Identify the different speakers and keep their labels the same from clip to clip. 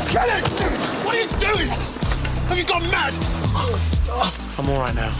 Speaker 1: Kelly! What are you doing? Have you gone mad?
Speaker 2: I'm all right now.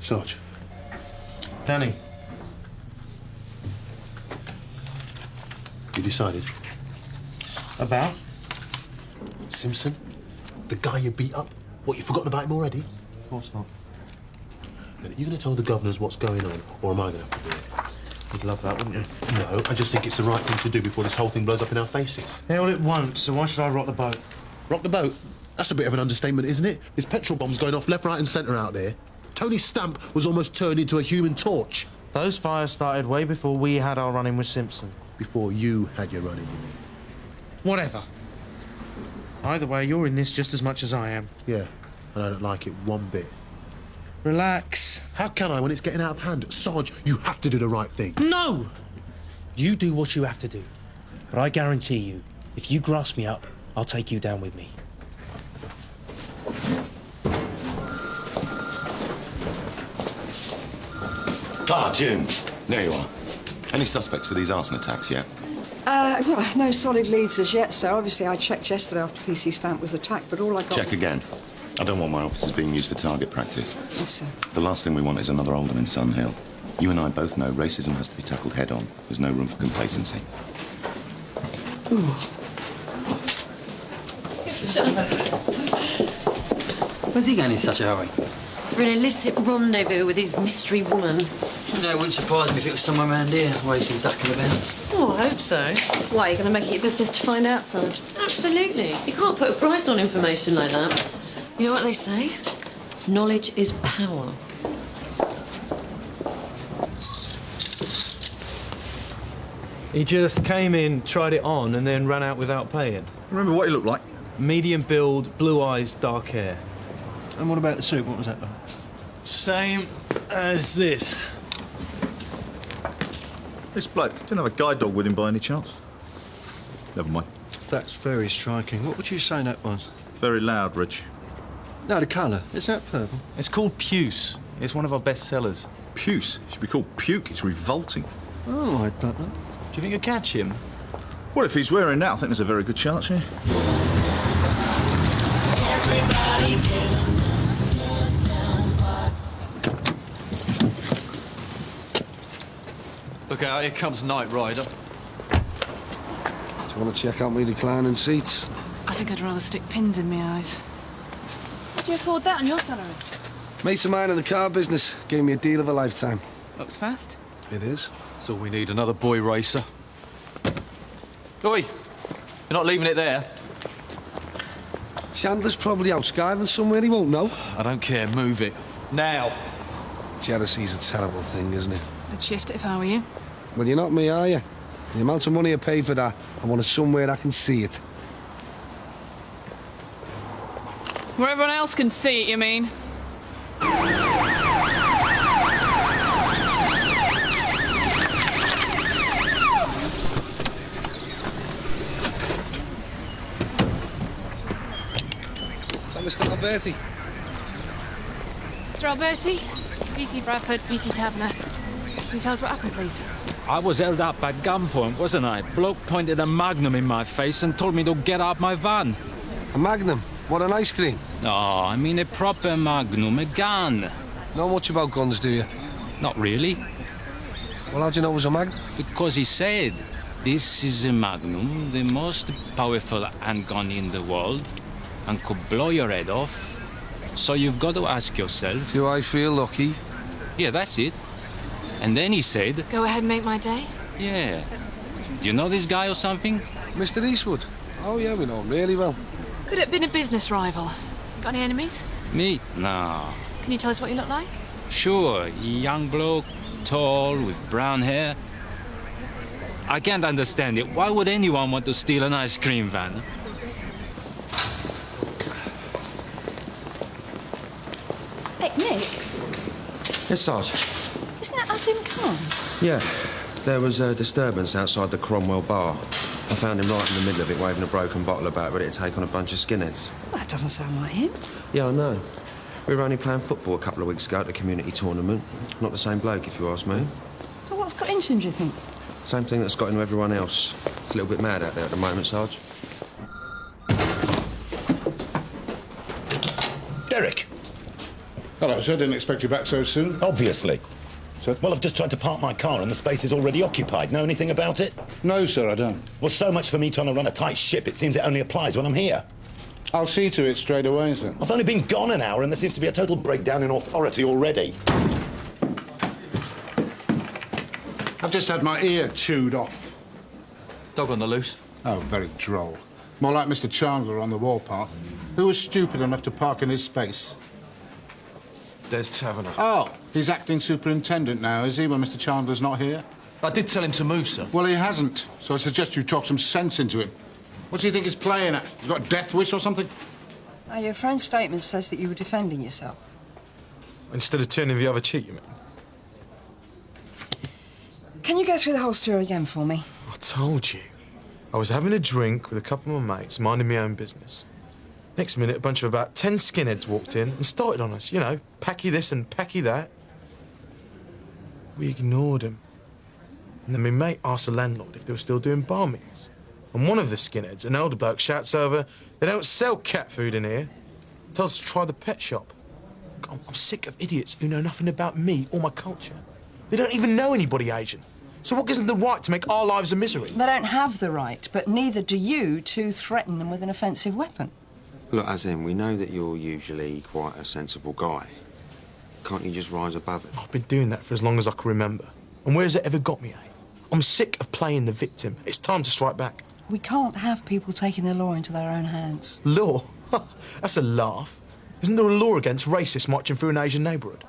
Speaker 3: Sarge.
Speaker 2: Danny.
Speaker 3: You decided?
Speaker 2: About?
Speaker 3: Simpson? The guy you beat up? What, you've forgotten about him already?
Speaker 2: Of course not.
Speaker 3: Then are you going to tell the governors what's going on, or am I going to have to do it?
Speaker 2: You'd love that, wouldn't you?
Speaker 3: No, I just think it's the right thing to do before this whole thing blows up in our faces.
Speaker 2: Yeah, well, it won't, so why should I rock the boat?
Speaker 3: Rock the boat? That's a bit of an understatement, isn't it? There's petrol bombs going off left, right and centre out there. Tony Stamp was almost turned into a human torch.
Speaker 2: Those fires started way before we had our run-in with Simpson.
Speaker 3: Before you had your run-in, you mean?
Speaker 2: Whatever. Either way, you're in this just as much as I am.
Speaker 3: Yeah, and I don't like it one bit.
Speaker 2: Relax.
Speaker 3: How can I when it's getting out of hand? Sarge, you have to do the right thing.
Speaker 2: No! You do what you have to do. But I guarantee you, if you grass me up, I'll take you down with me.
Speaker 4: Ah, June. There you are. Any suspects for these arson attacks yet?
Speaker 5: Well, no solid leads as yet, so obviously I checked yesterday after PC Stamp was attacked, but all I got...
Speaker 4: Check again. I don't want my officers being used for target practice.
Speaker 5: Yes, sir.
Speaker 4: The last thing we want is another Oldham in Sun Hill. You and I both know racism has to be tackled head-on. There's no room for complacency.
Speaker 5: Ooh.
Speaker 6: Where's he going in such a hurry?
Speaker 7: For an illicit rendezvous with his mystery woman.
Speaker 6: No, it wouldn't surprise me if it was somewhere around here, where he's been ducking about.
Speaker 7: Oh, I hope so. Why, you're going to make it your business to find out, Sarge? Absolutely. You can't put a price on information like that. You know what they say? Knowledge is power.
Speaker 8: He just came in, tried it on, and then ran out without paying.
Speaker 9: Remember what he looked like?
Speaker 8: Medium build, blue eyes, dark hair.
Speaker 9: And what about the suit? What was that like?
Speaker 8: Same as this.
Speaker 9: This bloke didn't have a guide dog with him by any chance? Never mind.
Speaker 10: That's very striking. What would you say that was?
Speaker 9: Very loud, Rich.
Speaker 10: No, the colour. Is that purple?
Speaker 8: It's called Puce. It's one of our best sellers.
Speaker 9: Puce? It should be called Puke. It's revolting.
Speaker 10: Oh, I don't know.
Speaker 8: Do you think you'll catch him?
Speaker 9: Well, if he's wearing that, I think there's a very good chance, yeah.
Speaker 11: Look out, here comes Knight Rider.
Speaker 10: Do you want to check out my reclining seats?
Speaker 12: I think I'd rather stick pins in my eyes. How'd you afford that on your salary?
Speaker 10: Mates of mine in the car business gave me a deal of a lifetime.
Speaker 12: Looks fast.
Speaker 10: It is.
Speaker 11: So we need another boy racer. Oi! You're not leaving it there.
Speaker 10: Chandler's probably out skiving somewhere, he won't know.
Speaker 11: I don't care, move it. Now!
Speaker 10: Jealousy's a terrible thing, isn't it?
Speaker 12: I'd shift it if I were you.
Speaker 10: Well, you're not me, are you? The amount of money I paid for that, I want it somewhere I can see it.
Speaker 12: Where everyone else can see it, you mean?
Speaker 10: Is that Mr. Alberti?
Speaker 12: Mr. Alberti, PC Bradford, PC Taverner. Can you tell us what happened, please?
Speaker 13: I was held up at gunpoint, wasn't I? Bloke pointed a magnum in my face and told me to get out my van.
Speaker 10: A magnum? What, an ice cream?
Speaker 13: No, I mean a proper magnum, a gun.
Speaker 10: Know much about guns, do you?
Speaker 13: Not really.
Speaker 10: Well, how'd you know it was a magnum?
Speaker 13: Because he said, this is a magnum, the most powerful handgun in the world, and could blow your head off. So you've got to ask yourself...
Speaker 10: Do I feel lucky?
Speaker 13: Yeah, that's it. And then he said...
Speaker 12: Go ahead and make my day?
Speaker 13: Yeah. Do you know this guy or something?
Speaker 10: Mr. Eastwood? Oh, yeah, we know him really well.
Speaker 12: Could it have been a business rival? Got any enemies?
Speaker 13: Me? No.
Speaker 12: Can you tell us what you look like?
Speaker 13: Sure. Young bloke, tall, with brown hair. I can't understand it. Why would anyone want to steal an ice cream van?
Speaker 5: Hey, Nick,
Speaker 14: Yes, Sarge.
Speaker 5: isn't that Azim Khan?
Speaker 14: Yeah, there was a disturbance outside the Cromwell bar. I found him right in the middle of it, waving a broken bottle about, ready to take on a bunch of skinheads.
Speaker 5: Well, that doesn't sound like him.
Speaker 14: Yeah, I know. We were only playing football a couple of weeks ago at the community tournament. Not the same bloke, if you ask me.
Speaker 5: So what's got into him, do you think?
Speaker 14: Same thing that's got into everyone else. It's a little bit mad out there at the moment, Sarge.
Speaker 15: Derek!
Speaker 16: Hello, sir. Didn't expect you back so soon.
Speaker 15: Obviously.
Speaker 16: Sir?
Speaker 15: Well, I've just tried to park my car and the space is already occupied. Know anything about it?
Speaker 16: No, sir, I don't.
Speaker 15: Well, so much for me trying to run a tight ship. It seems it only applies when I'm here.
Speaker 16: I'll see to it straight away, sir.
Speaker 15: I've only been gone an hour and there seems to be a total breakdown in authority already.
Speaker 16: I've just had my ear chewed off.
Speaker 11: Dog on the loose.
Speaker 16: Oh, very droll. More like Mr. Chandler on the warpath. Who was stupid enough to park in his space?
Speaker 11: Des Taverner.
Speaker 16: Oh, he's acting superintendent now, is he, when Mr. Chandler's not here?
Speaker 11: I did tell him to move, sir.
Speaker 16: Well, he hasn't, so I suggest you talk some sense into him. What do you think he's playing at? He's got a death wish or something?
Speaker 5: Your friend's statement says that you were defending yourself.
Speaker 17: Instead of turning the other cheek, you mean?
Speaker 5: Can you go through the whole story again for me?
Speaker 17: I told you. I was having a drink with a couple of my mates, minding my own business. Next minute, a bunch of about 10 skinheads walked in and started on us, you know, packy this and packy that. We ignored them. And then my mate asked the landlord if they were still doing bar meals. And one of the skinheads, an elder bloke, shouts over, "They don't sell cat food in here." Tells us to try the pet shop. I'm sick of idiots who know nothing about me or my culture. They don't even know anybody Asian. So what gives them the right to make our lives a misery?
Speaker 5: They don't have the right, but neither do you to threaten them with an offensive weapon.
Speaker 14: Look, Azim, we know that you're usually quite a sensible guy. Can't you just rise above it?
Speaker 17: I've been doing that for as long as I can remember. And where has it ever got me, eh? I'm sick of playing the victim. It's time to strike back.
Speaker 5: We can't have people taking the law into their own hands.
Speaker 17: Law? That's a laugh. Isn't there a law against racists marching through an Asian neighbourhood?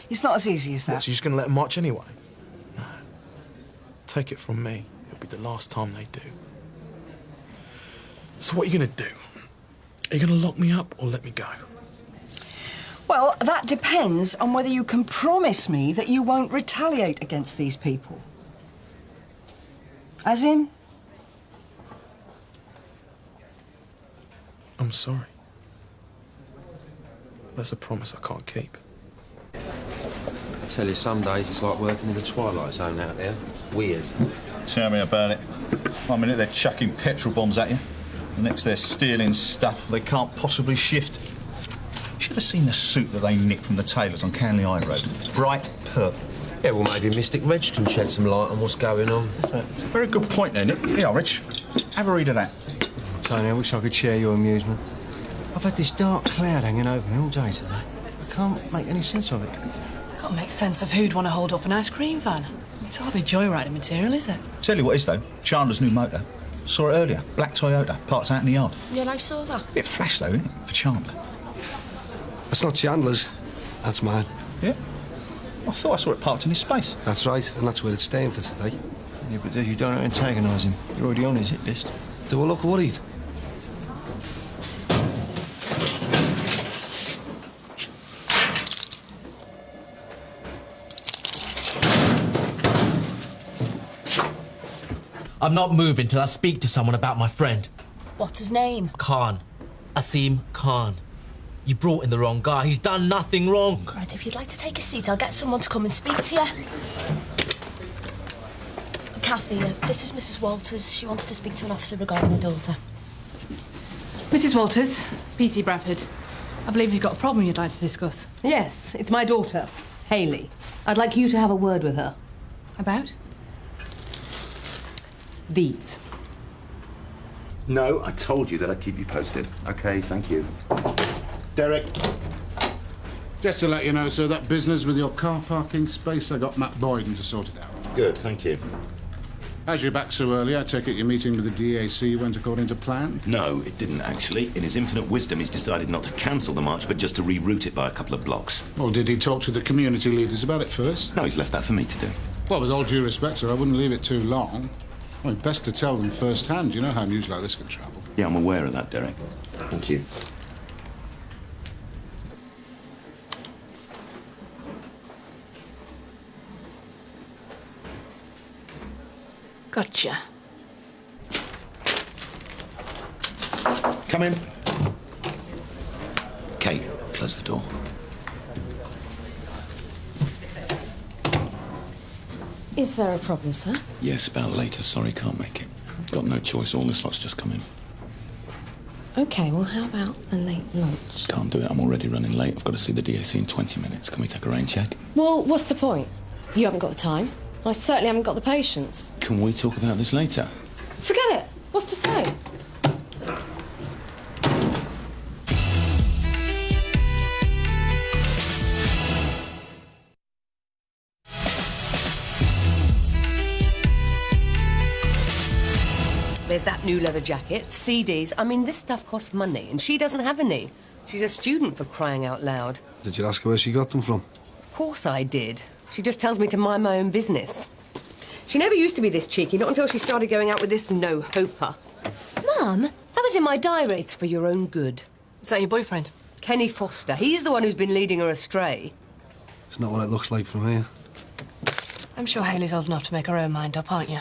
Speaker 5: It's not as easy as that.
Speaker 17: What, so you're just going to let them march anyway? No. Take it from me. It'll be the last time they do. So what are you going to do? Are you going to lock me up or let me go?
Speaker 5: Well, that depends on whether you can promise me that you won't retaliate against these people. Azim?
Speaker 17: I'm sorry. That's a promise I can't keep.
Speaker 14: I tell you, some days it's like working in the Twilight Zone out there. Weird.
Speaker 9: Tell me about it. 1 minute they're chucking petrol bombs at you. The next they're stealing stuff they can't possibly shift. Should have seen the suit that they nicked from the tailors on Canley High Road. Bright purple.
Speaker 14: Yeah, well, maybe Mystic Reg can shed some light on what's going on.
Speaker 9: It's a very good point there, Nick. Yeah, Rich. Have a read of that.
Speaker 10: Tony, I wish I could share your amusement. I've had this dark cloud hanging over me all day today. I can't make any sense of it.
Speaker 12: Can't make sense of who'd want to hold up an ice cream van. It's hardly joyriding material, is it?
Speaker 9: Tell you what is, though. Chandler's new motor. Saw it earlier. Black Toyota. Parked out in the yard.
Speaker 7: Yeah, I saw that.
Speaker 9: Bit flash, though, isn't it? For Chandler.
Speaker 10: That's not Chandler's. That's mine.
Speaker 9: Yeah? I thought I saw it parked in his space.
Speaker 10: That's right, and that's where it's staying for today.
Speaker 18: Yeah, but you don't antagonise him. You're already on his hit list.
Speaker 10: Do I look worried?
Speaker 19: I'm not moving till I speak to someone about my friend.
Speaker 7: What's his name?
Speaker 19: Khan. Azim Khan. You brought in the wrong guy. He's done nothing wrong.
Speaker 7: Right, if you'd like to take a seat, I'll get someone to come and speak to you. Kathy, this is Mrs. Walters. She wants to speak to an officer regarding her daughter.
Speaker 12: Mrs. Walters, PC Bradford. I believe you've got a problem you'd like to discuss.
Speaker 20: Yes, it's my daughter, Hayley. I'd like you to have a word with her.
Speaker 12: About?
Speaker 20: These.
Speaker 4: No, I told you that I'd keep you posted. OK, thank you.
Speaker 16: Derek. Just to let you know, sir, that business with your car parking space, I got Matt Boyden to sort it out.
Speaker 4: Good, thank you.
Speaker 16: As you're back so early, I take it your meeting with the DAC went according to plan?
Speaker 15: No, it didn't, actually. In his infinite wisdom, he's decided not to cancel the march, but just to reroute it by a couple of blocks.
Speaker 16: Or did he talk to the community leaders about it first?
Speaker 15: No, he's left that for me to do.
Speaker 16: Well, with all due respect, sir, I wouldn't leave it too long. I mean, best to tell them firsthand. You know how news like this can travel.
Speaker 15: Yeah, I'm aware of that, Derek.
Speaker 4: Thank you.
Speaker 12: Gotcha.
Speaker 15: Come in. Kate, close the door.
Speaker 7: Is there a problem, sir?
Speaker 15: Yes, about later. Sorry, can't make it. Got no choice. All the slots just come in.
Speaker 7: OK, well, how about a late lunch?
Speaker 15: Can't do it. I'm already running late. I've got to see the DAC in 20 minutes. Can we take a rain check?
Speaker 7: Well, what's the point? You haven't got the time. I certainly haven't got the patience.
Speaker 15: Can we talk about this later?
Speaker 7: Forget it. What's to say?
Speaker 5: There's that new leather jacket, CDs. I mean, this stuff costs money, and she doesn't have any. She's a student, for crying out loud.
Speaker 10: Did you ask her where she got them from?
Speaker 5: Of course I did. She just tells me to mind my own business. She never used to be this cheeky, not until she started going out with this no-hoper. Mum, that was in my diary. It's for your own good.
Speaker 12: Is that your boyfriend?
Speaker 5: Kenny Foster. He's the one who's been leading her astray.
Speaker 10: It's not what it looks like from here.
Speaker 12: I'm sure Hayley's old enough to make her own mind up, aren't you?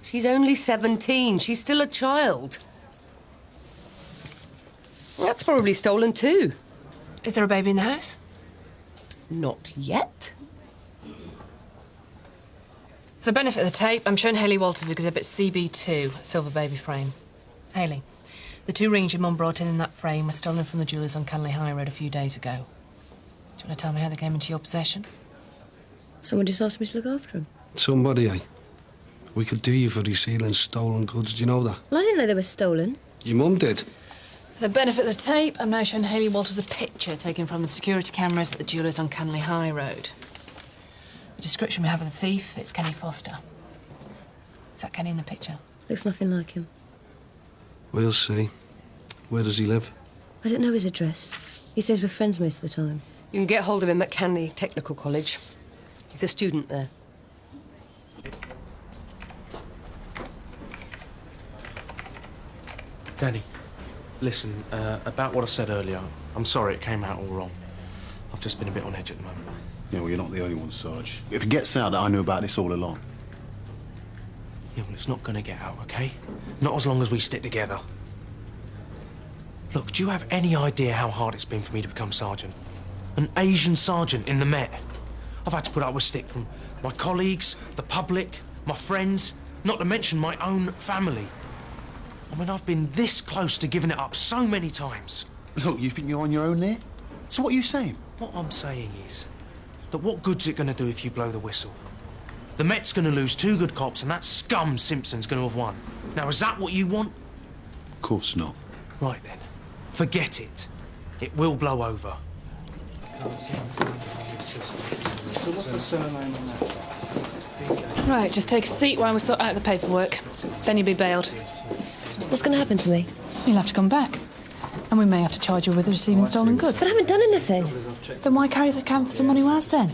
Speaker 5: She's only 17. She's still a child. That's probably stolen too.
Speaker 12: Is there a baby in the house?
Speaker 5: Not yet.
Speaker 12: For the benefit of the tape, I'm showing Hayley Walters exhibit CB2, silver baby frame. Hayley, the 2 rings your mum brought in that frame were stolen from the jewellers on Canley High Road a few days ago. Do you want to tell me how they came into your possession?
Speaker 7: Someone just asked me to look after them.
Speaker 10: Somebody, eh? We could do you for resealing stolen goods, do you know that?
Speaker 7: Well, I didn't know they were stolen.
Speaker 10: Your mum did.
Speaker 12: For the benefit of the tape, I'm now showing Hayley Walters a picture taken from the security cameras at the jewellers on Canley High Road. The description we have of the thief, it's Kenny Foster. Is that Kenny in the picture?
Speaker 7: Looks nothing like him.
Speaker 10: We'll see. Where does he live?
Speaker 7: I don't know his address. He says we're friends most of the time.
Speaker 5: You can get hold of him at Canley Technical College. He's a student there.
Speaker 2: Danny, listen, about what I said earlier, I'm sorry it came out all wrong. I've just been a bit on edge at the moment.
Speaker 3: Yeah, well, you're not the only one, Sarge. If it gets out that I knew about this all along.
Speaker 2: Yeah, well, it's not going to get out, OK? Not as long as we stick together. Look, do you have any idea how hard it's been for me to become sergeant? An Asian sergeant in the Met. I've had to put up with stick from my colleagues, the public, my friends, not to mention my own family. I mean, I've been this close to giving it up so many times.
Speaker 3: Look, you think you're on your own there? So what are you saying?
Speaker 2: What I'm saying is that what good's it going to do if you blow the whistle? The Met's going to lose 2 good cops and that scum Simpson's going to have won. Now, is that what you want?
Speaker 3: Of course not.
Speaker 2: Right then. Forget it. It will blow over.
Speaker 12: Right, just take a seat while we sort out the paperwork. Then you'll be bailed.
Speaker 7: What's going to happen to me?
Speaker 12: You'll have to come back. And we may have to charge you with receiving stolen goods.
Speaker 7: But I haven't done anything.
Speaker 12: Then why carry the can for someone who has, then?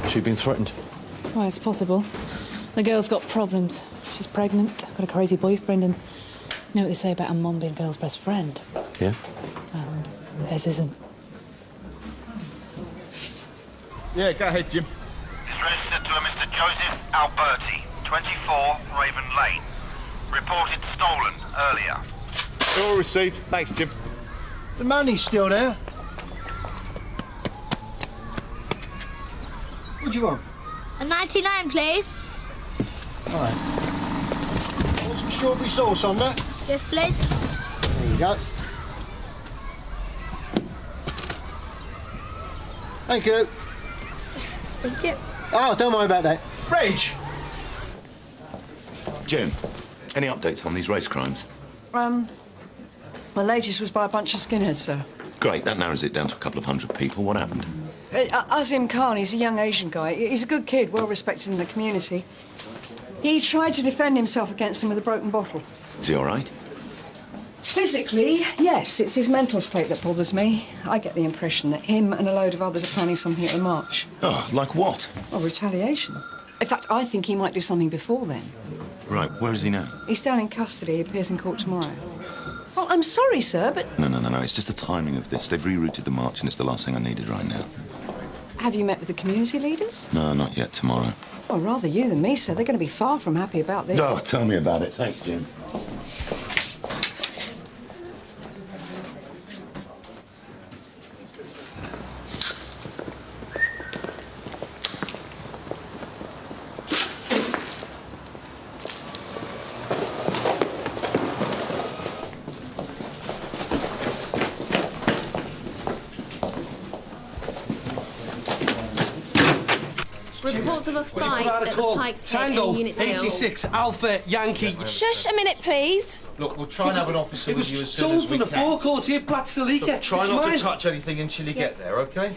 Speaker 11: She's been threatened.
Speaker 12: Well, it's possible. The girl's got problems. She's pregnant, got a crazy boyfriend, and you know what they say about her mum being Bill's best friend?
Speaker 11: Yeah?
Speaker 12: Hers isn't.
Speaker 9: Yeah, go ahead, Jim.
Speaker 21: It's registered to a Mr. Joseph Alberti, 24 Raven Lane. Reported stolen earlier.
Speaker 9: All received. Thanks, Jim.
Speaker 18: The money's still there. What do you want?
Speaker 22: A 99, please.
Speaker 18: All right. Want some strawberry sauce on that?
Speaker 22: Yes, please.
Speaker 18: There you go. Thank you.
Speaker 22: Thank you.
Speaker 18: Oh, don't worry about that.
Speaker 9: Reg!
Speaker 15: Jim, any updates on these race crimes?
Speaker 5: The latest was by a bunch of skinheads, sir.
Speaker 15: Great, that narrows it down to a couple of hundred people. What happened?
Speaker 5: Azim Khan, he's a young Asian guy. He's a good kid, well respected in the community. He tried to defend himself against them with a broken bottle.
Speaker 15: Is he all right?
Speaker 5: Physically, yes. It's his mental state that bothers me. I get the impression that him and a load of others are planning something at the march.
Speaker 15: Oh, like what?
Speaker 5: Well, retaliation. In fact, I think he might do something before then.
Speaker 15: Right, where is he now?
Speaker 5: He's down in custody. He appears in court tomorrow. Well, I'm sorry, sir, but...
Speaker 15: No. It's just the timing of this. They've rerouted the march and it's the last thing I needed right now.
Speaker 1: Have you met with the community leaders?
Speaker 4: No, not yet. Tomorrow.
Speaker 1: Well, rather you than me, sir. They're going to be far from happy about this.
Speaker 4: Oh, tell me about it. Thanks, Jim.
Speaker 6: Reports of a fight at the Pikes Head
Speaker 23: Tango,
Speaker 6: in Unit
Speaker 23: 86, Alpha, Yankee.
Speaker 6: Shush a minute, please.
Speaker 23: Look, we'll try and have an officer with you as soon stolen as we from the forecourt here, Platsalika. Look, try not to touch anything until you get there, OK?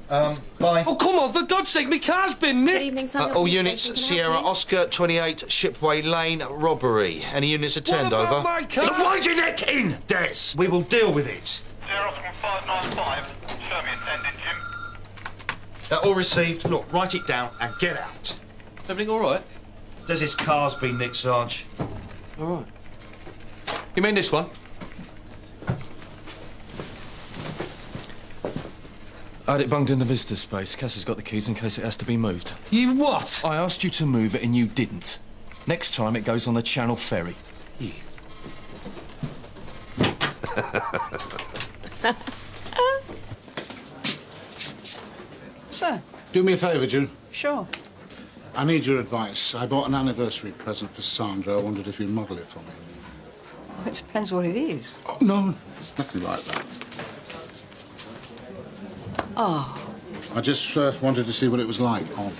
Speaker 23: Bye. Oh, come on, for God's sake, my car's been nicked.
Speaker 6: Good evening, Samuel.
Speaker 23: All units, Sierra Oscar, 28, Shipway Lane, robbery. Any units attend, What about over? my car?
Speaker 9: Look, why'd you neck in, Des?
Speaker 23: We will deal with it.
Speaker 21: Sierra from 595. Show me attended, Jim.
Speaker 23: All received. Look, write it down and get out.
Speaker 11: Everything all right?
Speaker 23: Des's car's been nicked, Sarge.
Speaker 11: All right. You mean this one? I had it bunged in the visitor space. Cass has got the keys in case it has to be moved.
Speaker 23: You what?
Speaker 11: I asked you to move it and you didn't. Next time it goes on the Channel Ferry. You.
Speaker 1: Sir?
Speaker 16: Do me a favour, June.
Speaker 1: Sure.
Speaker 16: I need your advice. I bought an anniversary present for Sandra. I wondered if you'd model it for me.
Speaker 1: Well, it depends what it is.
Speaker 16: Oh, no, it's nothing like that.
Speaker 1: Oh.
Speaker 16: I just wanted to see what it was like on.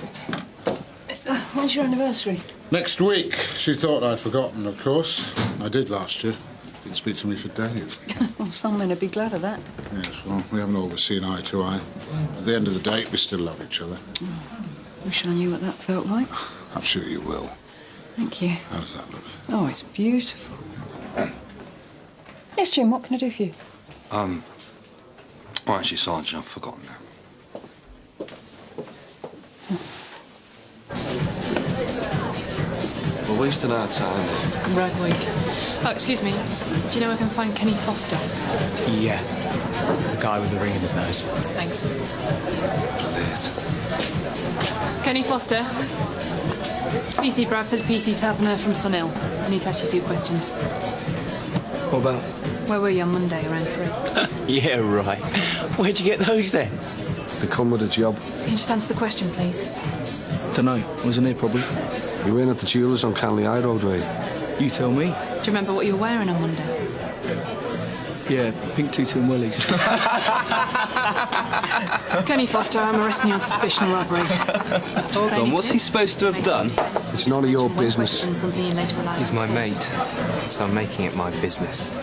Speaker 1: When's your anniversary?
Speaker 16: Next week. She thought I'd forgotten, of course. I did last year. Didn't speak to me for days.
Speaker 1: Well, some men would be glad of that.
Speaker 16: Yes, well, we haven't always seen eye to eye. At the end of the day, we still love each other.
Speaker 1: Wish I knew what that felt like.
Speaker 16: I'm sure you will.
Speaker 1: Thank you.
Speaker 16: How does that look?
Speaker 1: Oh, it's beautiful. Yes, Jim, what can I do for you?
Speaker 14: Oh, actually, Sergeant, I've forgotten now. We're wasting our time here.
Speaker 12: Right, week. Oh, excuse me. Do you know where I can find Kenny Foster?
Speaker 24: Yeah. The guy with the ring in his nose.
Speaker 12: Thanks.
Speaker 14: Late.
Speaker 12: Kenny Foster. PC Bradford, PC Taverner from Sunhill. I need to ask you a few questions.
Speaker 24: What about?
Speaker 12: Where were you on Monday around 3?
Speaker 24: Yeah, right. Where'd you get those then?
Speaker 14: They come with a job.
Speaker 12: Can you just answer the question, please?
Speaker 24: Dunno. Wasn't here, probably.
Speaker 14: You weren't at the jewellers on Canley High Road, were you?
Speaker 24: You tell me.
Speaker 12: Do you remember what you were wearing on Monday?
Speaker 24: Yeah, pink tutu and wellies.
Speaker 12: Kenny Foster, I'm arresting you on suspicion of robbery.
Speaker 24: Hold on, what's he supposed to have done?
Speaker 14: It's none of your business.
Speaker 12: Something you later will
Speaker 24: He's my mate, so I'm making it my business.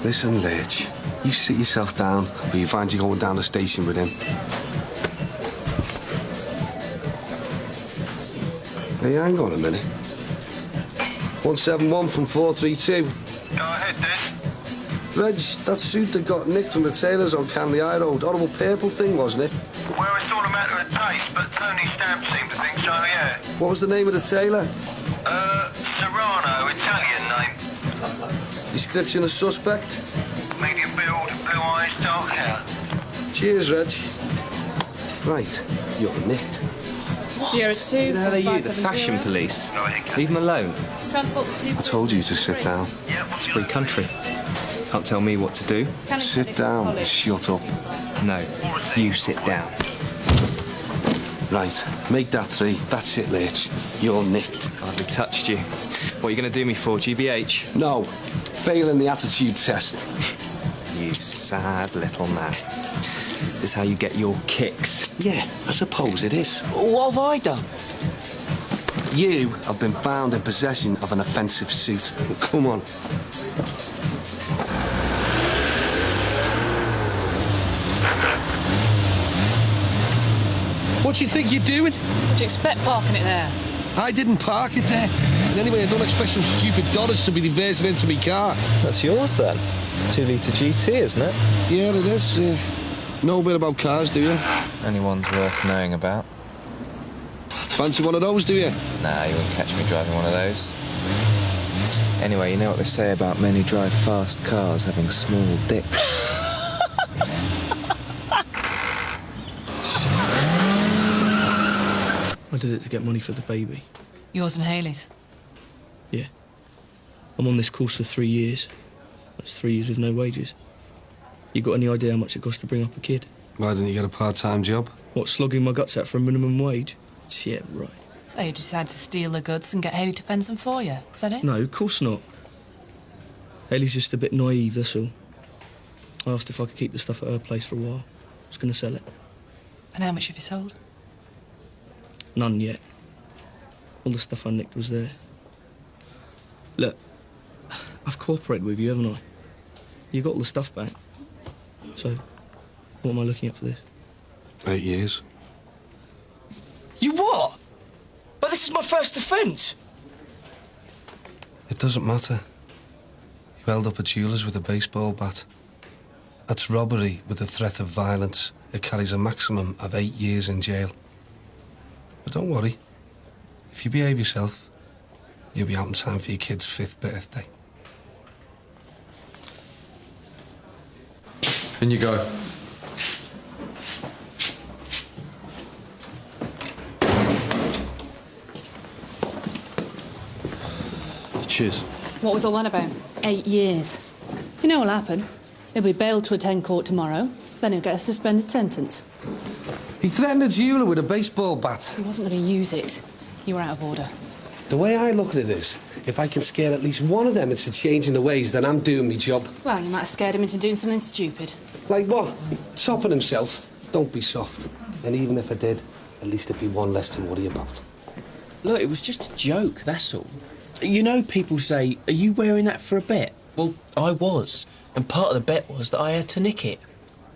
Speaker 14: Listen, Lurch, you sit yourself down, or you find you going down the station with him. Hey, hang on a minute. 171 from 432.
Speaker 21: Go ahead, Des.
Speaker 14: Reg, that suit that got nicked from the tailors on Canley High Road, horrible purple thing, wasn't it?
Speaker 21: Well, it's all a matter of taste, but Tony Stamp seemed to think so, yeah.
Speaker 14: What was the name of the tailor?
Speaker 21: Serrano, Italian name.
Speaker 14: Description of suspect?
Speaker 21: Medium build, blue eyes, dark hair.
Speaker 14: Cheers, Reg. Right, you're nicked.
Speaker 12: Sierra 2.
Speaker 24: Who the hell are you, the fashion police? Leave him alone.
Speaker 12: Transport for 2.
Speaker 14: I told you to sit down.
Speaker 24: It's free country. Can't tell me what to do.
Speaker 14: Sit down and shut up.
Speaker 24: No, you sit down.
Speaker 14: Right, make that 3. That's it, Lurch. You're nicked.
Speaker 24: I hardly touched you. What are you going to do me for, GBH?
Speaker 14: No, failing the attitude test.
Speaker 24: You sad little man. Is this how you get your kicks?
Speaker 14: Yeah, I suppose it is.
Speaker 24: What have I done?
Speaker 14: You have been found in possession of an offensive suit. Come on.
Speaker 23: What do you think you're doing?
Speaker 12: What do you expect parking it there?
Speaker 23: I didn't park it there. And anyway, I don't expect some stupid dollars to be reversing into me car.
Speaker 24: That's yours, then. It's 2-litre GT, isn't it?
Speaker 23: Yeah, it is. Know a bit about cars, do you?
Speaker 24: Anyone's worth knowing about.
Speaker 23: Fancy one of those, do you?
Speaker 24: Nah, you wouldn't catch me driving one of those. Anyway, you know what they say about men who drive fast cars having small dicks?
Speaker 2: I did it to get money for the baby.
Speaker 12: Yours and Hayley's?
Speaker 2: Yeah. I'm on this course for 3 years. That's 3 years with no wages. You got any idea how much it costs to bring up a kid?
Speaker 10: Why didn't you get a part-time job?
Speaker 2: What, slogging my guts out for a minimum wage? Yeah, right.
Speaker 12: So you decided to steal the goods and get Hayley to fence them for you? Is that it?
Speaker 2: No, of course not. Hayley's just a bit naive, that's all. I asked if I could keep the stuff at her place for a while. I was going to sell it.
Speaker 12: And how much have you sold?
Speaker 2: None yet. All the stuff I nicked was there. Look, I've cooperated with you, haven't I? You got all the stuff back. So, what am I looking at for this?
Speaker 10: 8 years.
Speaker 2: You what? But this is my first offence.
Speaker 10: It doesn't matter. You held up a jeweller's with a baseball bat. That's robbery with the threat of violence. It carries a maximum of 8 years in jail. But don't worry. If you behave yourself, you'll be out in time for your kid's 5th birthday.
Speaker 14: In you go.
Speaker 11: Cheers.
Speaker 6: What was all that about? 8 years. You know what'll happen? He'll be bailed to attend court tomorrow, then he'll get a suspended sentence.
Speaker 10: He threatened a jeweller with a baseball bat.
Speaker 6: He wasn't going to use it. You were out of order.
Speaker 10: The way I look at it is, if I can scare at least one of them into changing the ways, then I'm doing my job.
Speaker 6: Well, you might have scared him into doing something stupid.
Speaker 10: Like what? Topping himself? Don't be soft. And even if I did, at least it'd be one less to worry about.
Speaker 2: Look, it was just a joke, that's all. You know, people say, are you wearing that for a bet? Well, I was. And part of the bet was that I had to nick it.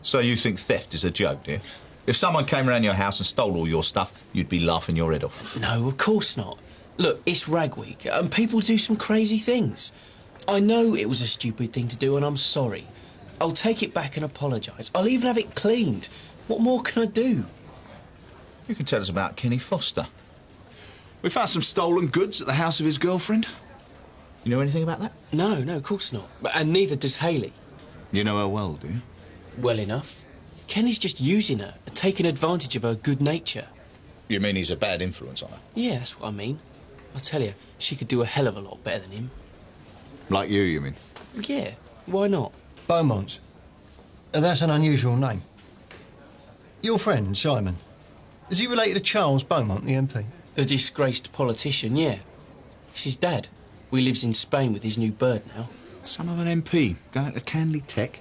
Speaker 9: So you think theft is a joke, do you? If someone came around your house and stole all your stuff, you'd be laughing your head off.
Speaker 2: No, of course not. Look, it's Rag Week, and people do some crazy things. I know it was a stupid thing to do, and I'm sorry. I'll take it back and apologise. I'll even have it cleaned. What more can I do?
Speaker 9: You can tell us about Kenny Foster. We found some stolen goods at the house of his girlfriend. You know anything about that?
Speaker 2: No, of course not. And neither does Hayley.
Speaker 9: You know her well, do you?
Speaker 2: Well enough. Kenny's just using her, taking advantage of her good nature.
Speaker 9: You mean he's a bad influence on her?
Speaker 2: Yeah, that's what I mean. I tell you, she could do a hell of a lot better than him.
Speaker 9: Like you mean?
Speaker 2: Yeah, why not?
Speaker 18: Beaumont. That's an unusual name. Your friend, Simon, is he related to Charles Beaumont, the MP?
Speaker 2: The disgraced politician, yeah. It's his dad. We lives in Spain with his new bird now.
Speaker 9: Son of an MP, going to Canley Tech?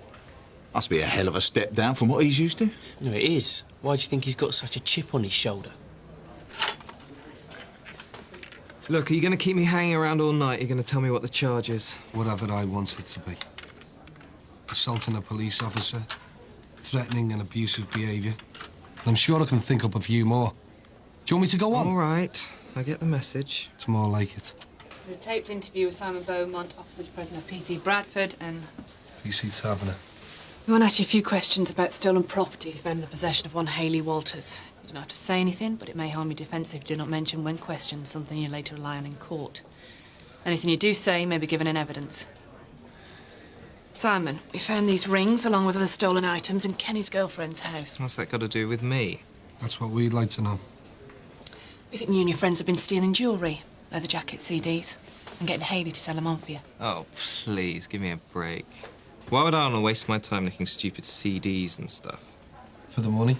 Speaker 9: Must be a hell of a step down from what he's used to.
Speaker 2: No, it is. Why do you think he's got such a chip on his shoulder?
Speaker 14: Look, are you going to keep me hanging around all night? You're going to tell me what the charge is?
Speaker 10: Whatever I want it to be. Assaulting a police officer, threatening and abusive behaviour. And I'm sure I can think up a few more. Do you want me to go on?
Speaker 14: All right, I get the message.
Speaker 10: It's more like it.
Speaker 6: There's a taped interview with Simon Beaumont, officers present at PC Bradford, and...
Speaker 10: PC Taverner.
Speaker 6: We want to ask you a few questions about stolen property found in the possession of one Hayley Walters. You don't have to say anything, but it may harm your defence if you do not mention when questioned something you later rely on in court. Anything you do say may be given in evidence. Simon, we found these rings along with other stolen items in Kenny's girlfriend's house.
Speaker 14: What's that got to do with me?
Speaker 10: That's what we'd like to know.
Speaker 6: We think you and your friends have been stealing jewellery, leather jackets, CDs, and getting Hayley to sell them on for you.
Speaker 14: Oh, please, give me a break. Why would I want to waste my time nicking stupid CDs and stuff?
Speaker 10: For the money.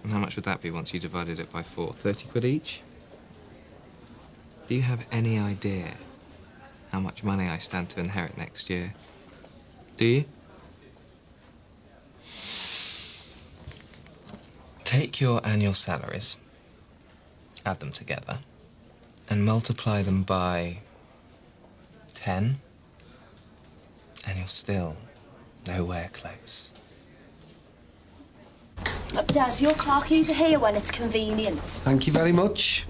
Speaker 14: And how much would that be once you divided it by 4? 30 quid each? Do you have any idea how much money I stand to inherit next year? Do you? Take your annual salaries, add them together, and multiply them by 10, and you're still nowhere close.
Speaker 22: Daz, your car keys are here when it's convenient.
Speaker 10: Thank you very much.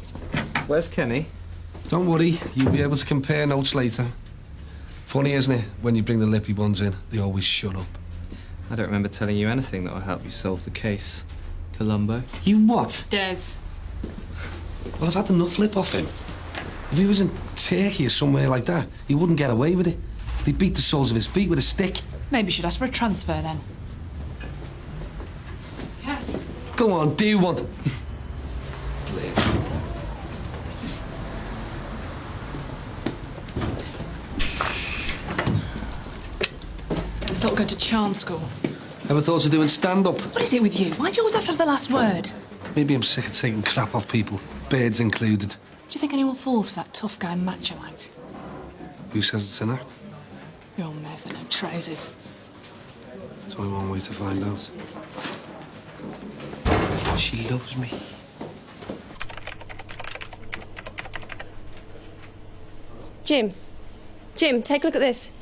Speaker 14: Where's Kenny?
Speaker 10: Don't worry, you'll be able to compare notes later. Funny, isn't it? When you bring the lippy ones in, they always shut up.
Speaker 14: I don't remember telling you anything that will help you solve the case, Columbo.
Speaker 10: You what?
Speaker 6: Des.
Speaker 10: Well, I've had enough lip off him. If he was in Turkey or somewhere like that, he wouldn't get away with it. They'd beat the soles of his feet with a stick.
Speaker 6: Maybe you should ask for a transfer then. Cat.
Speaker 10: Go on, do one. Blade.
Speaker 6: thought going to charm school.
Speaker 10: Ever thought of doing stand-up?
Speaker 6: What is it with you? Why do you always have to have the last word?
Speaker 10: Maybe I'm sick of taking crap off people, birds included.
Speaker 6: Do you think anyone falls for that tough guy macho act?
Speaker 10: Who says it's an act?
Speaker 6: Your mouth and no trousers.
Speaker 10: There's only one way to find out. She loves me.
Speaker 7: Jim, take a look at this.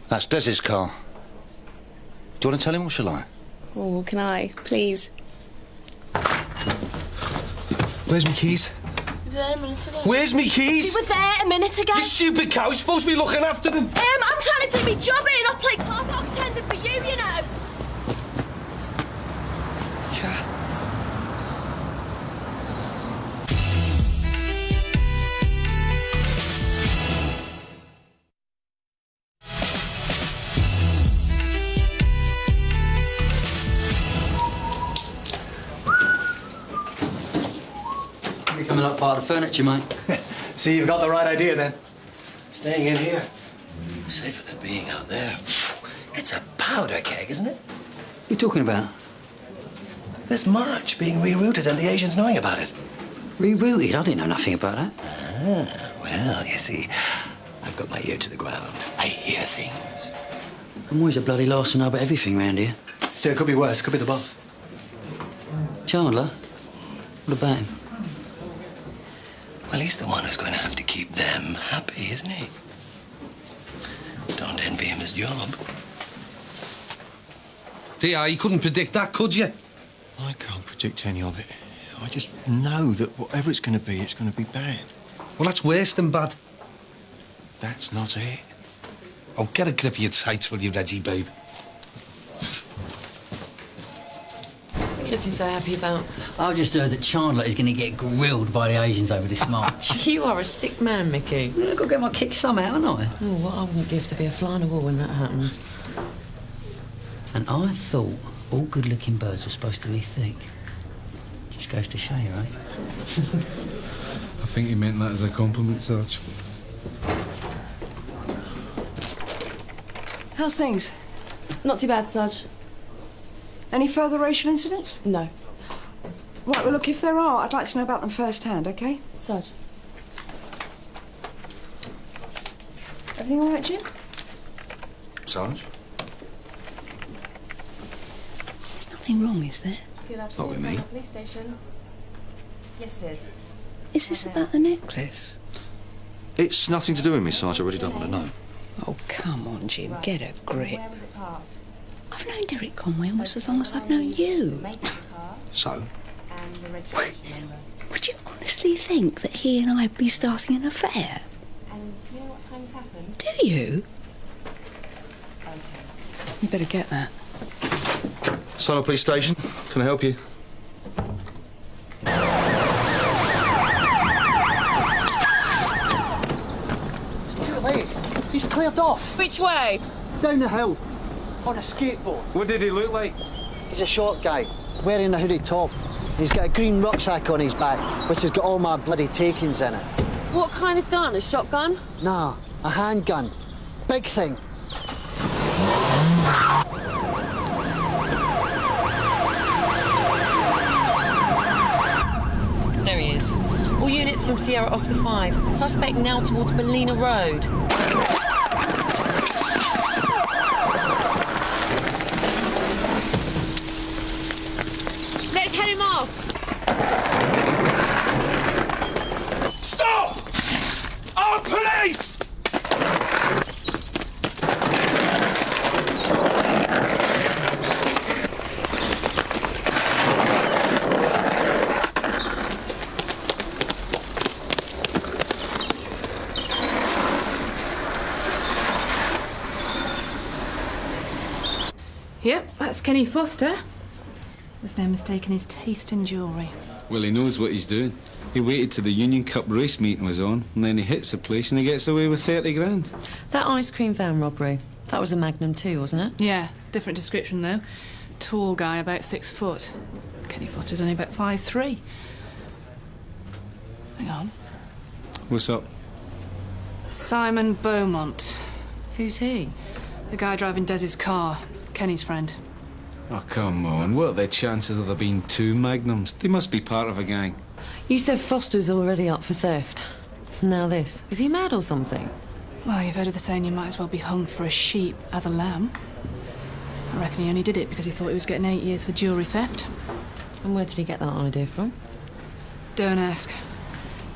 Speaker 8: That's Des's car. Do you want to tell him or shall I?
Speaker 7: Oh, can I, please?
Speaker 10: Where's my keys?
Speaker 7: You were there a minute ago.
Speaker 10: Where's me keys?
Speaker 7: You were there a minute ago.
Speaker 10: You stupid cow, you're supposed to be looking after them.
Speaker 7: I'm trying to do my job here, not play car park attendant for you, you know.
Speaker 10: Yeah.
Speaker 13: Coming up part of the furniture, mate.
Speaker 18: See, you've got the right idea then. Staying in here, safer than being out there. It's a powder keg, isn't it?
Speaker 13: What are you talking about?
Speaker 18: This march being rerouted and the Asians knowing about it.
Speaker 13: Rerouted? I didn't know nothing about that.
Speaker 18: Ah, well, you see, I've got my ear to the ground. I hear things.
Speaker 13: I'm always a bloody last to know about everything round here.
Speaker 18: Still, it could be worse. Could be the boss.
Speaker 13: Chandler? What about him?
Speaker 18: Well, he's the one who's going to have to keep them happy, isn't he? Don't envy him his job.
Speaker 10: D.I., you couldn't predict that, could you?
Speaker 8: I can't predict any of it. I just know that whatever it's going to be bad.
Speaker 10: Well, that's worse than bad.
Speaker 8: That's not it.
Speaker 10: Oh, get a grip of your tights, will you, Reggie, babe?
Speaker 7: What are you looking so happy about?
Speaker 13: I've just heard that Chandler is going to get grilled by the Asians over this march.
Speaker 7: You are a sick man, Mickey.
Speaker 13: Yeah, I've got to get my kick somehow, haven't I?
Speaker 7: Oh, what I wouldn't give to be a fly on the wall when that happens.
Speaker 13: And I thought all good-looking birds were supposed to be thick. Just goes to show you, right?
Speaker 17: I think he meant that as a compliment, Sarge.
Speaker 1: How's things?
Speaker 22: Not too bad, Sarge.
Speaker 1: Any further racial incidents?
Speaker 22: No.
Speaker 1: Right, well, look, if there are, I'd like to know about them firsthand, OK?
Speaker 22: Sarge.
Speaker 1: Everything all right, Jim?
Speaker 8: Sarge?
Speaker 13: There's nothing wrong, is there?
Speaker 22: Good
Speaker 8: Not with me.
Speaker 22: Police station. Yes, it is.
Speaker 13: Is this about the necklace?
Speaker 8: It's nothing to do with me, Sarge. I really don't want to know.
Speaker 13: Oh, come on, Jim. Get a grip.
Speaker 22: Where was it parked?
Speaker 13: I've known Derek Conway almost as long as I've known you.
Speaker 8: So?
Speaker 22: And the registration number.
Speaker 13: Would you honestly think that he and I'd be starting an affair?
Speaker 22: And do you know what time this happened?
Speaker 13: Do you?
Speaker 1: You better get that.
Speaker 8: Sono Police Station. Can I help you?
Speaker 18: It's too late. He's cleared off.
Speaker 7: Which way?
Speaker 18: Down the hill. On a skateboard.
Speaker 11: What did he look like?
Speaker 18: He's a short guy, wearing a hooded top. He's got a green rucksack on his back, which has got all my bloody takings in it.
Speaker 7: What kind of gun? A shotgun?
Speaker 18: Nah, a handgun. Big thing.
Speaker 7: There he is. All units from Sierra Oscar 5. Suspect now towards Bellina Road. Let's head him off.
Speaker 2: Stop! Our police!
Speaker 6: Yep, that's Kenny Foster. There's no mistaking his taste in jewellery.
Speaker 17: Well, he knows what he's doing. He waited till the Union Cup race meeting was on, and then he hits the place and he gets away with 30 grand.
Speaker 7: That ice cream van robbery. That was a Magnum too, wasn't it?
Speaker 6: Yeah, different description though. Tall guy, about 6 foot. Kenny Foster's only about 5'3". Hang on.
Speaker 17: What's up?
Speaker 12: Simon Beaumont.
Speaker 7: Who's he?
Speaker 12: The guy driving Dez's car. Kenny's friend.
Speaker 17: Oh, come on. What are the chances of there being 2 Magnums? They must be part of a gang.
Speaker 7: You said Foster's already up for theft. Now this. Is he mad or something?
Speaker 12: Well, you've heard of the saying you might as well be hung for a sheep as a lamb. I reckon he only did it because he thought he was getting 8 years for jewellery theft.
Speaker 7: And where did he get that idea from?
Speaker 12: Don't ask.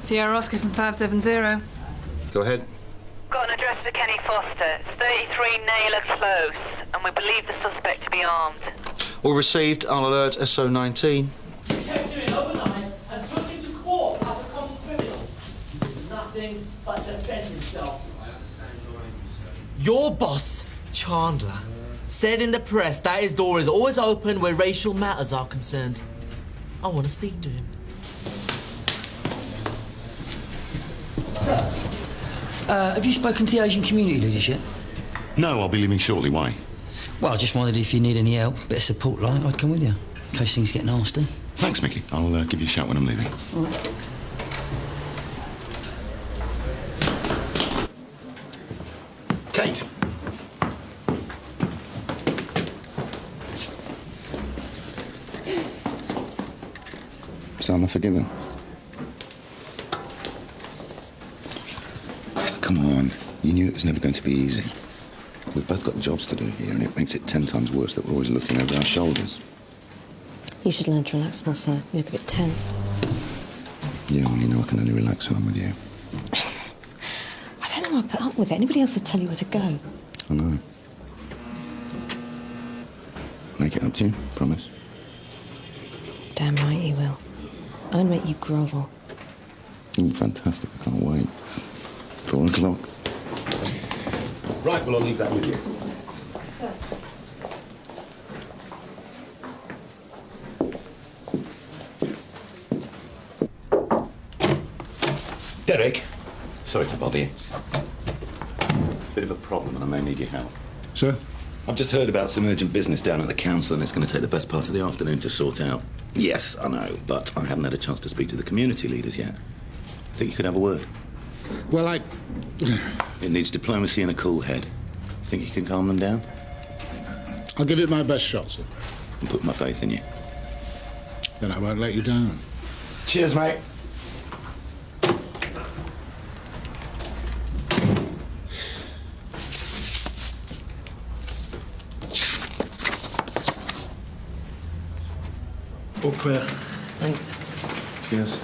Speaker 12: Sierra Oscar from 570.
Speaker 14: Go ahead.
Speaker 3: Got an address for Kenny Foster. It's 33 Naylor Close, and we believe the suspect to be armed.
Speaker 9: All received. I'll alert SO19.
Speaker 5: Kept doing overnight and took him to court as a common criminal. He did nothing but defend himself.
Speaker 19: Your boss, Chandler, said in the press that his door is always open where racial matters are concerned. I want to speak to him.
Speaker 13: Sir, have you spoken to the Asian community leaders yet?
Speaker 4: No, I'll be leaving shortly. Why?
Speaker 13: Well, I just wondered if you need any help, bit of support like, I'd come with you, in case things get nasty.
Speaker 4: Thanks, Mickey. I'll give you a shout when I'm leaving.
Speaker 13: All right.
Speaker 4: Kate! So am I forgiven? Come on. You knew it was never going to be easy. We've both got jobs to do here, and it makes it 10 times worse that we're always looking over our shoulders.
Speaker 7: You should learn to relax more, sir. You look a bit tense.
Speaker 4: Yeah, well, you know I can only relax when I'm with you.
Speaker 7: I don't know why I put up with it. Anybody else would tell you where to go.
Speaker 4: I know. Make it up to you, promise.
Speaker 7: Damn right you will. I'm going to make you grovel.
Speaker 4: Fantastic, I can't wait. 4 o'clock. Right, well, I'll leave that with you. Derek, sorry to bother you. Bit of a problem and I may need your help.
Speaker 16: Sir?
Speaker 4: I've just heard about some urgent business down at the council and it's going to take the best part of the afternoon to sort out. Yes, I know, but I haven't had a chance to speak to the community leaders yet. Think you could have a word?
Speaker 16: Well,
Speaker 4: It needs diplomacy and a cool head. Think you can calm them down?
Speaker 16: I'll give it my best shot, sir.
Speaker 4: And put my faith in you.
Speaker 16: Then I won't let you down.
Speaker 4: Cheers, mate.
Speaker 2: All clear.
Speaker 7: Thanks.
Speaker 2: Cheers.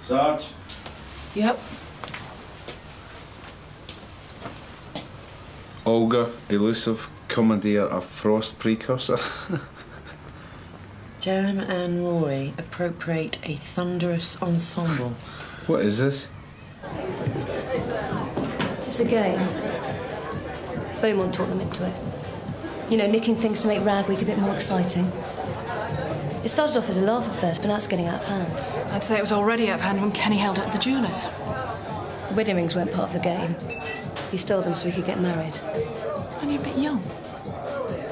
Speaker 23: Sarge?
Speaker 12: Yep.
Speaker 17: Olga, elusive commandeer of frost precursor.
Speaker 7: Jerem and Rory appropriate a thunderous ensemble.
Speaker 17: What is this?
Speaker 20: It's a game. Beaumont taught them into it. You know, nicking things to make Rag Week a bit more exciting. It started off as a laugh at first, but now it's getting out of hand.
Speaker 12: I'd say it was already out of hand when Kenny held up the jewellers.
Speaker 20: The wedding rings weren't part of the game. He stole them so he could get married.
Speaker 12: Only a bit young.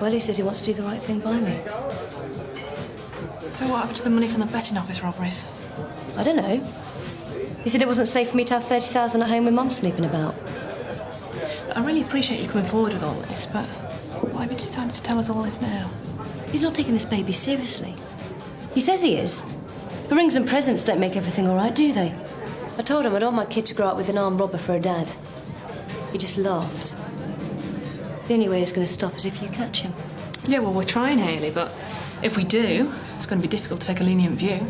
Speaker 20: Well, he says he wants to do the right thing by me.
Speaker 12: So what happened to the money from the betting office robberies?
Speaker 20: I don't know. He said it wasn't safe for me to have 30,000 at home with Mum snooping about.
Speaker 12: I really appreciate you coming forward with all this, but why have you decided to tell us all this now?
Speaker 20: He's not taking this baby seriously. He says he is. But rings and presents don't make everything all right, do they? I told him I don't want my kid to grow up with an armed robber for a dad. He just laughed. The only way it's going to stop is if you catch him.
Speaker 12: Yeah, well, we're trying, Hayley, but if we do, it's going to be difficult to take a lenient view.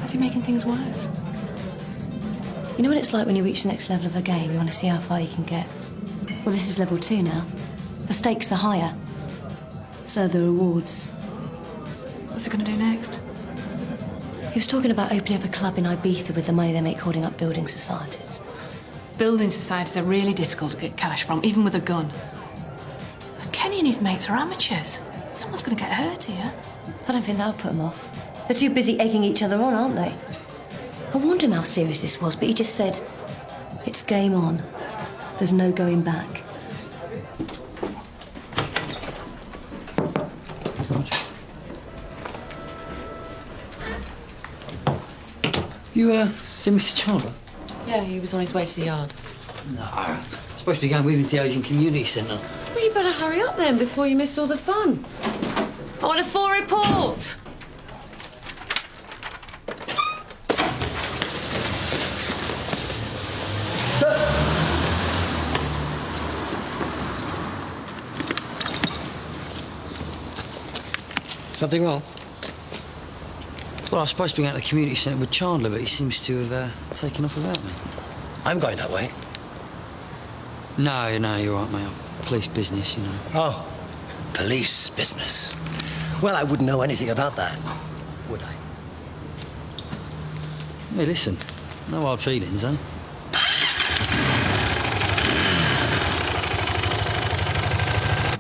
Speaker 12: Is he making things worse?
Speaker 20: You know what it's like when you reach the next level of a game? You want to see how far you can get. Well, this is level 2 now. The stakes are higher. So are the rewards.
Speaker 12: What's he going to do next?
Speaker 20: He was talking about opening up a club in Ibiza with the money they make holding up building societies.
Speaker 12: Building societies are really difficult to get cash from, even with a gun. And Kenny and his mates are amateurs. Someone's going to get hurt here.
Speaker 20: I don't think that'll put them off. They're too busy egging each other on, aren't they? I warned him how serious this was, but he just said, it's game on. There's no going back.
Speaker 13: You, seen Mr. Chandler?
Speaker 7: Yeah, he was on his way to the yard.
Speaker 13: No. I'm supposed to be going with him to the Asian Community Centre.
Speaker 7: Well, you better hurry up then before you miss all the fun. I want a full report.
Speaker 10: Something wrong?
Speaker 13: Well, I was supposed to be going to the community centre with Chandler, but he seems to have taken off without me.
Speaker 10: I'm going that way.
Speaker 13: No, you're right, mate. Police business, you know.
Speaker 10: Oh, police business. Well, I wouldn't know anything about that, would I?
Speaker 13: Hey, listen. No hard feelings, eh?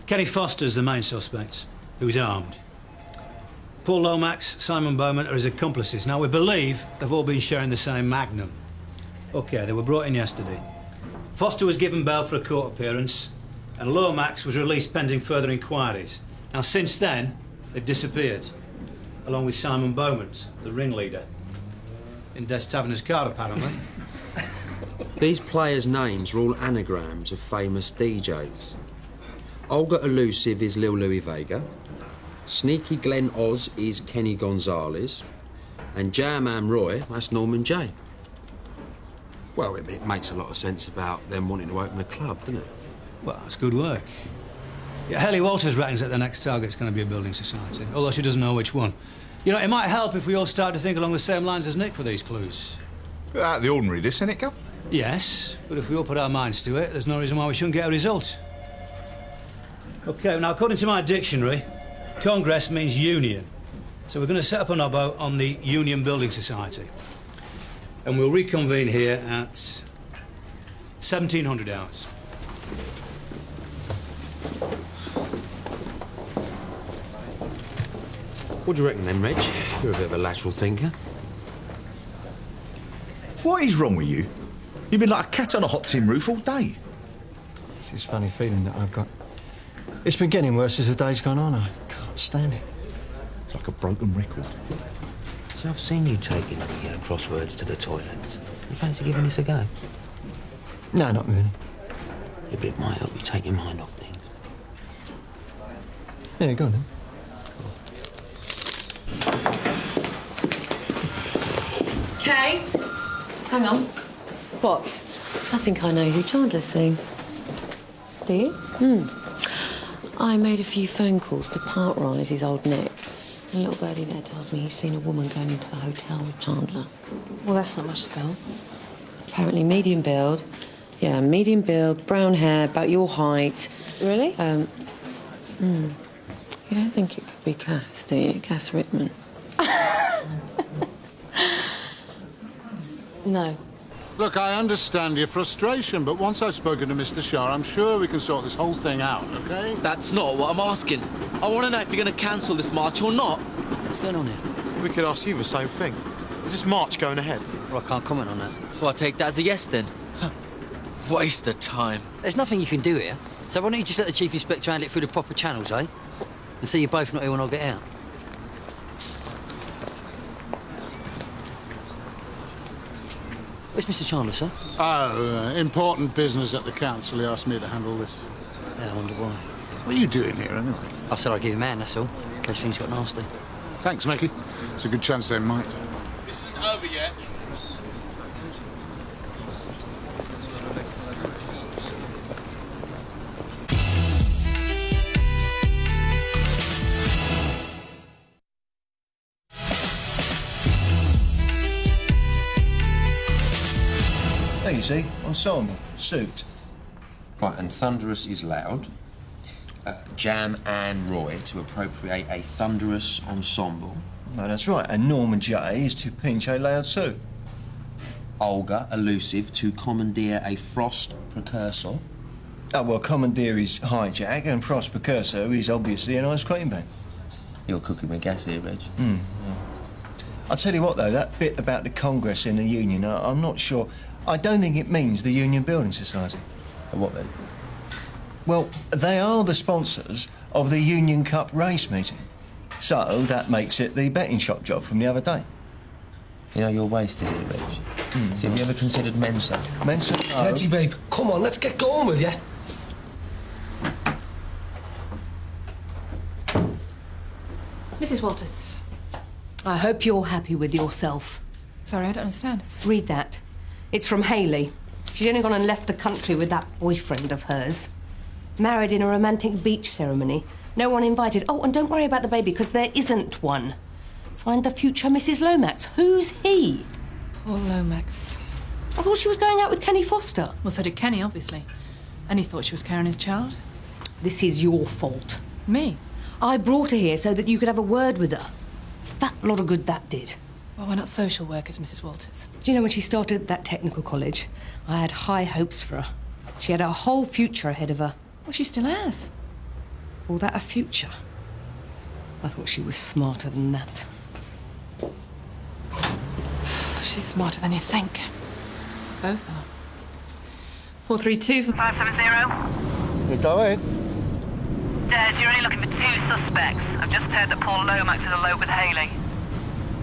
Speaker 15: Kenny Foster's the main suspect, who's armed. Paul Lomax, Simon Bowman are his accomplices. Now, we believe they've all been sharing the same Magnum. OK, they were brought in yesterday. Foster was given bail for a court appearance, and Lomax was released pending further inquiries. Now, since then, they've disappeared, along with Simon Bowman, the ringleader. In Des Taverner's car, apparently.
Speaker 21: These players' names are all anagrams of famous DJs. Olga Elusive is Lil Louis Vega. Sneaky Glenn Oz is Kenny Gonzalez. And Jam Roy, that's Norman J. Well, it makes a lot of sense about them wanting to open a club, doesn't it?
Speaker 15: Well, that's good work. Yeah, Haley Walters reckons that the next target's going to be a building society, although she doesn't know which one. You know, it might help if we all start to think along the same lines as Nick for these clues.
Speaker 9: Out of the ordinary, this, isn't it, Gov?
Speaker 15: Yes, but if we all put our minds to it, there's no reason why we shouldn't get a result. OK, now, according to my dictionary, Congress means union. So we're going to set up an obbo on the Union Building Society. And we'll reconvene here at 1700 hours.
Speaker 21: What do you reckon then, Reg? You're a bit of a lateral thinker.
Speaker 9: What is wrong with you? You've been like a cat on a hot tin roof all day.
Speaker 18: It's this funny feeling that I've got. It's been getting worse as the day's gone on. I can't stand it.
Speaker 9: It's like a broken record.
Speaker 21: So I've seen you taking the crosswords to the toilets. You fancy giving this a go?
Speaker 18: No, not really.
Speaker 21: A bit might help you take your mind off things.
Speaker 18: Yeah, go on then.
Speaker 7: Kate? Hang on. What? I think I know who Chandler's seeing. Do you? I made a few phone calls to Part Rise, his old neck. A little birdie there tells me he's seen a woman going into a hotel with Chandler.
Speaker 22: Well, that's not much to go.
Speaker 7: Apparently medium build. Yeah, medium build, brown hair, about your height.
Speaker 22: Really?
Speaker 7: You don't think it could be Cass, do you? Cass Rittman?
Speaker 22: No.
Speaker 16: Look, I understand your frustration, but once I've spoken to Mr. Shah, I'm sure we can sort this whole thing out, OK?
Speaker 19: That's not what I'm asking. I want to know if you're going to cancel this march or not.
Speaker 13: What's going on here?
Speaker 2: We could ask you the same thing. Is this march going ahead?
Speaker 13: Well, I can't comment on that.
Speaker 19: Well, I'll take that as a yes, then. Waste of time.
Speaker 13: There's nothing you can do here. So why don't you just let the Chief Inspector handle it through the proper channels, eh? And see you both not here when I get out. Where's Mr. Chandler, sir?
Speaker 16: Oh, important business at the council. He asked me to handle this.
Speaker 13: Yeah, I wonder why.
Speaker 16: What are you doing here, anyway?
Speaker 13: I said I'd give him a hand, that's all, in case things got nasty.
Speaker 16: Thanks, Mickey. It's a good chance they might.
Speaker 23: This isn't over yet.
Speaker 18: There you see, ensemble, suit.
Speaker 21: Right, and Thunderous is loud. Jam and Roy to appropriate a thunderous ensemble.
Speaker 18: No, that's right. And Norman J is to pinch a loud suit.
Speaker 21: Olga Elusive to commandeer a frost precursor.
Speaker 18: Oh, well, commandeer is hijack and frost precursor is obviously an ice cream van.
Speaker 21: You're cooking with gas here, Reg.
Speaker 18: Yeah. I'll tell you what, though, that bit about the Congress in the Union, I'm not sure. I don't think it means the Union Building Society.
Speaker 21: What then?
Speaker 18: Well, they are the sponsors of the Union Cup race meeting. So that makes it the betting shop job from the other day.
Speaker 1: You know, you're wasted here, Reg. So have you ever considered Mensa?
Speaker 18: Mensa? No.
Speaker 23: Reggie, babe, come on, let's get going with you.
Speaker 6: Mrs. Walters.
Speaker 20: I hope you're happy with yourself.
Speaker 6: Sorry, I don't understand.
Speaker 20: Read that. It's from Hayley. She's only gone and left the country with that boyfriend of hers. Married in a romantic beach ceremony. No one invited. Oh, and don't worry about the baby, because there isn't one. Signed the future Mrs. Lomax. Who's he?
Speaker 6: Poor Lomax.
Speaker 20: I thought she was going out with Kenny Foster.
Speaker 6: Well, so did Kenny, obviously. And he thought she was carrying his child.
Speaker 20: This is your fault.
Speaker 6: Me?
Speaker 20: I brought her here so that you could have a word with her. Fat lot of good that did.
Speaker 6: Well, we're not social workers, Mrs. Walters.
Speaker 20: Do you know, when she started at that technical college, I had high hopes for her. She had her whole future ahead of her.
Speaker 6: Well, she still has.
Speaker 20: Call that a future? I thought she was smarter than that.
Speaker 6: She's smarter than you think. Both are. 432 for
Speaker 3: 570.
Speaker 18: You go ahead.
Speaker 3: Des, you're only looking for 2 suspects. I've just heard that Paul Lomax is eloped with Hayley.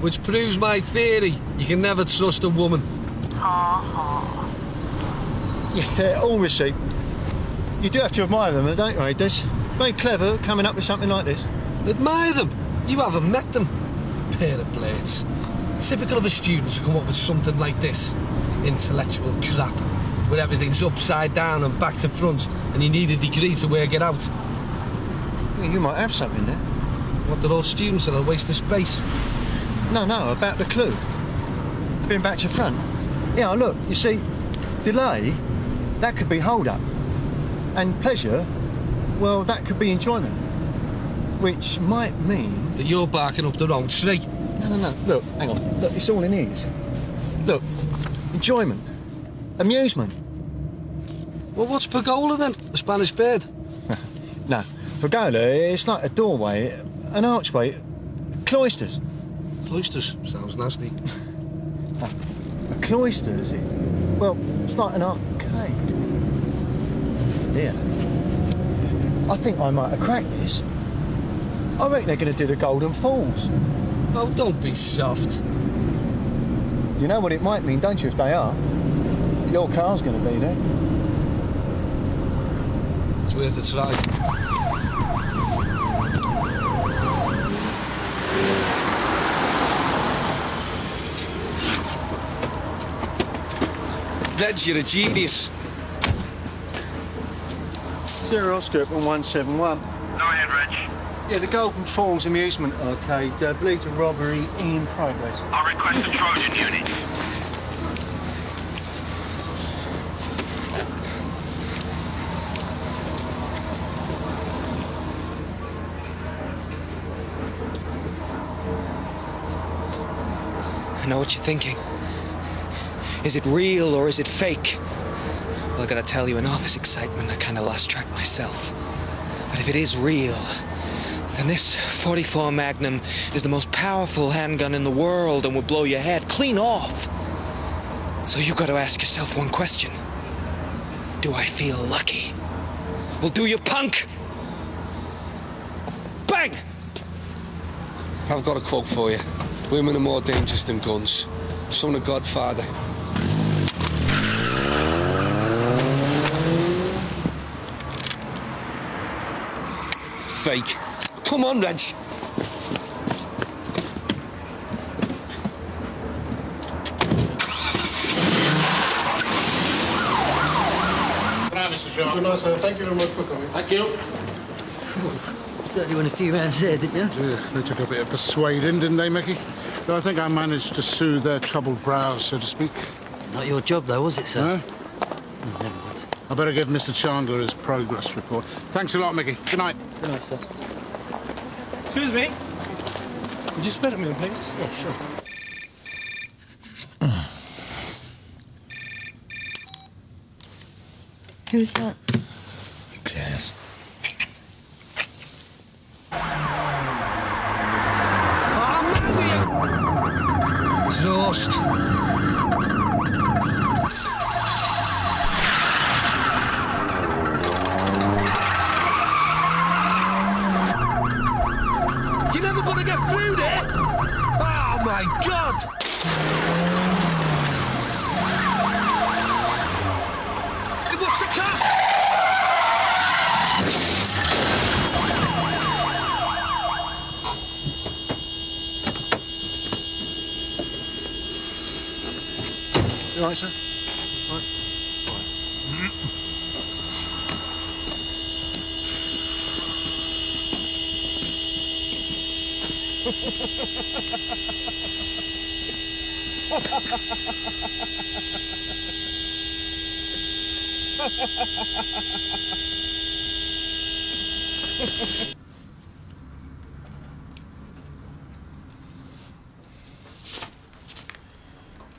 Speaker 23: Which proves my theory. You can never trust a woman.
Speaker 3: Ha ha.
Speaker 18: Yeah, all receipt. You do have to admire them, don't you, Des? Very clever coming up with something like this.
Speaker 23: Admire them? You haven't met them. Pair of blades. Typical of a student to come up with something like this. Intellectual crap, where everything's upside down and back to front, and you need a degree to work it out.
Speaker 18: Well, you might have something there.
Speaker 23: What, they're all students and a waste of space?
Speaker 18: No, about the clue. Been back to front. Yeah, look, you see, delay, that could be hold-up. And pleasure, well, that could be enjoyment. Which might mean...
Speaker 23: that you're barking up the wrong tree.
Speaker 18: No. Look, hang on. Look, it's all in ears. Look, enjoyment, amusement.
Speaker 23: Well, what's pergola, then? A Spanish bird?
Speaker 18: No, pergola, it's like a doorway, an archway, cloisters.
Speaker 23: Cloisters? Sounds nasty.
Speaker 18: Cloisters, well, it's like an arcade. Yeah. I think I might have cracked this. I reckon they're going to do the Golden Falls.
Speaker 23: Oh, don't be soft.
Speaker 18: You know what it might mean, don't you, if they are? Your car's going to be there.
Speaker 23: It's worth a try. Reg, you're a genius.
Speaker 18: 0 Oscar at 171.
Speaker 3: Go ahead, Reg.
Speaker 18: Yeah, the Golden Falls Amusement Arcade. Believed a robbery in progress.
Speaker 3: I'll request a Trojan unit.
Speaker 2: I know what you're thinking. Is it real or is it fake? Well, I gotta tell you, in all this excitement, I kinda lost track myself. But if it is real, then this .44 Magnum is the most powerful handgun in the world and will blow your head clean off. So you've got to ask yourself one question. Do I feel lucky? Well, do you, punk? Bang!
Speaker 23: I've got a quote for you. Women are more dangerous than guns. It's from the Godfather. It's fake. Come on, Reg.
Speaker 16: Good night, Mr. Shaw. Good night, sir. Thank you very much for coming. Thank you.
Speaker 13: Certainly won a few rounds there, didn't you?
Speaker 16: Yeah, they took a bit of persuading, didn't they, Mickey? Though I think I managed to soothe their troubled brows, so to speak.
Speaker 13: Not your job, though, was it, sir?
Speaker 16: No?
Speaker 13: Oh, never mind.
Speaker 16: I better give Mr. Chandler his progress report. Thanks a lot, Mickey. Good night.
Speaker 13: Good night, sir.
Speaker 2: Excuse me. Could you spare a minute, please?
Speaker 13: Yeah, sure.
Speaker 20: Who's that?
Speaker 10: Yes.
Speaker 23: Exhaust. You're never gonna get through there! Oh my God!
Speaker 18: right, sir? Right.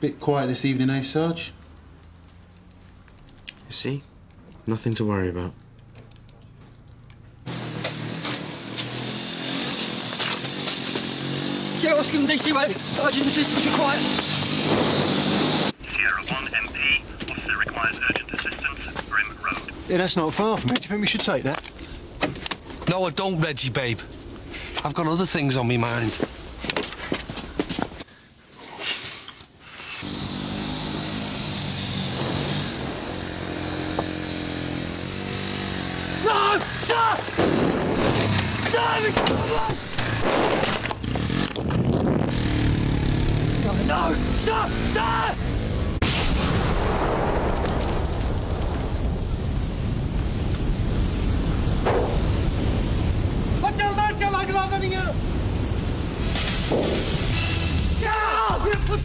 Speaker 8: Bit quiet this evening, eh, Sarge?
Speaker 2: You see? Nothing to worry about.
Speaker 11: Sierra Oscar DC Road. Urgent assistance required.
Speaker 14: Sierra 1 MP. Officer requires urgent assistance. Brim Road.
Speaker 18: Yeah, that's not far from it. Do you think we should take that?
Speaker 23: No, I don't, Reggie, babe. I've got other things on my mind.
Speaker 11: No! Sir! No! No! Sir! Sir!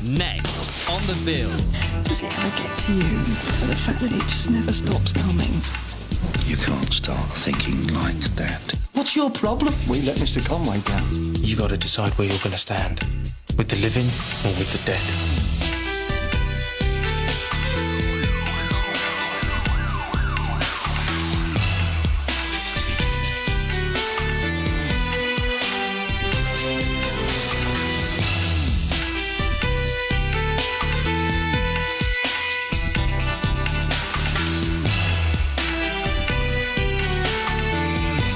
Speaker 24: Next on the bill.
Speaker 25: Does it ever get to you? The fact that it just never stops coming.
Speaker 26: You can't start thinking like that.
Speaker 25: What's your problem?
Speaker 18: We let Mr. Conway down.
Speaker 2: You got to decide where you're going to stand. With the living or with the dead.